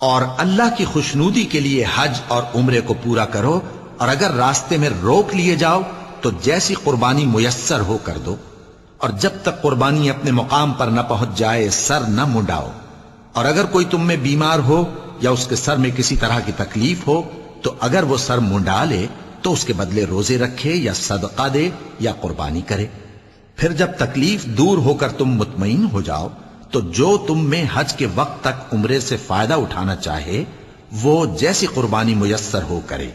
اور اللہ کی خوشنودی کے لیے حج اور عمرے کو پورا کرو، اور اگر راستے میں روک لیے جاؤ تو جیسی قربانی میسر ہو کر دو، اور جب تک قربانی اپنے مقام پر نہ پہنچ جائے سر نہ منڈاؤ۔ اور اگر کوئی تم میں بیمار ہو یا اس کے سر میں کسی طرح کی تکلیف ہو تو اگر وہ سر منڈا لے تو اس کے بدلے روزے رکھے یا صدقہ دے یا قربانی کرے۔ پھر جب تکلیف دور ہو کر تم مطمئن ہو جاؤ تو جو تم میں حج کے وقت تک عمرے سے فائدہ اٹھانا چاہے وہ جیسی قربانی میسر ہو کرے،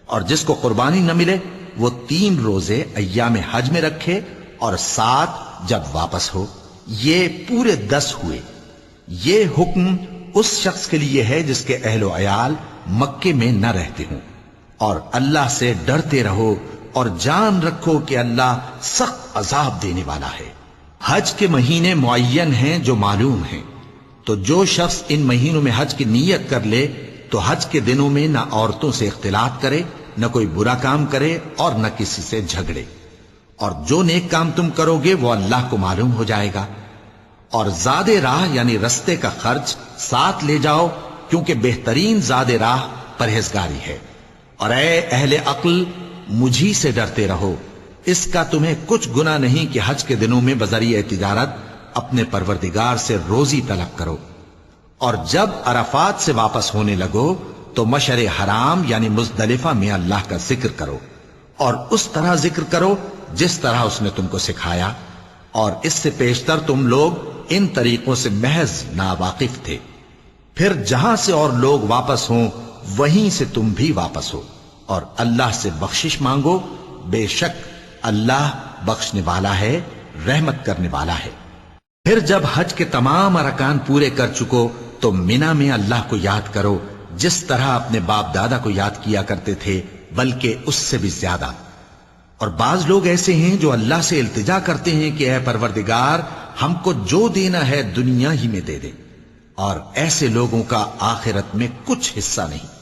اور جس کو قربانی نہ ملے وہ 3 روزے ایام حج میں رکھے اور 7 جب واپس ہو، یہ پورے 10 ہوئے۔ یہ حکم اس شخص کے لیے ہے جس کے اہل و عیال مکے میں نہ رہتے ہوں۔ اور اللہ سے ڈرتے رہو اور جان رکھو کہ اللہ سخت عذاب دینے والا ہے۔ حج کے مہینے معین ہیں جو معلوم ہیں، تو جو شخص ان مہینوں میں حج کی نیت کر لے تو حج کے دنوں میں نہ عورتوں سے اختلاط کرے، نہ کوئی برا کام کرے اور نہ کسی سے جھگڑے، اور جو نیک کام تم کرو گے وہ اللہ کو معلوم ہو جائے گا۔ اور زاد راہ یعنی رستے کا خرچ ساتھ لے جاؤ، کیونکہ بہترین زاد راہ پرہیزگاری ہے۔ اور اے اہل عقل، مجھی سے ڈرتے رہو، اس کا تمہیں کچھ گناہ نہیں کہ حج کے دنوں میں بذریعہ تجارت اپنے پروردگار سے روزی طلب کرو۔ اور جب عرفات سے واپس ہونے لگو تو مشعر حرام یعنی مزدلفہ میں اللہ کا ذکر کرو، اور اس طرح ذکر کرو جس طرح اس نے تم کو سکھایا، اور اس سے پیشتر تم لوگ ان طریقوں سے محض ناواقف تھے۔ پھر جہاں سے اور لوگ واپس ہوں وہیں سے تم بھی واپس ہو، اور اللہ سے بخشش مانگو، بے شک اللہ بخشنے والا ہے، رحمت کرنے والا ہے۔ پھر جب حج کے تمام ارکان پورے کر چکو تو منا میں اللہ کو یاد کرو جس طرح اپنے باپ دادا کو یاد کیا کرتے تھے، بلکہ اس سے بھی زیادہ۔ اور بعض لوگ ایسے ہیں جو اللہ سے التجا کرتے ہیں کہ اے پروردگار ہم کو جو دینا ہے دنیا ہی میں دے دے، اور ایسے لوگوں کا آخرت میں کچھ حصہ نہیں۔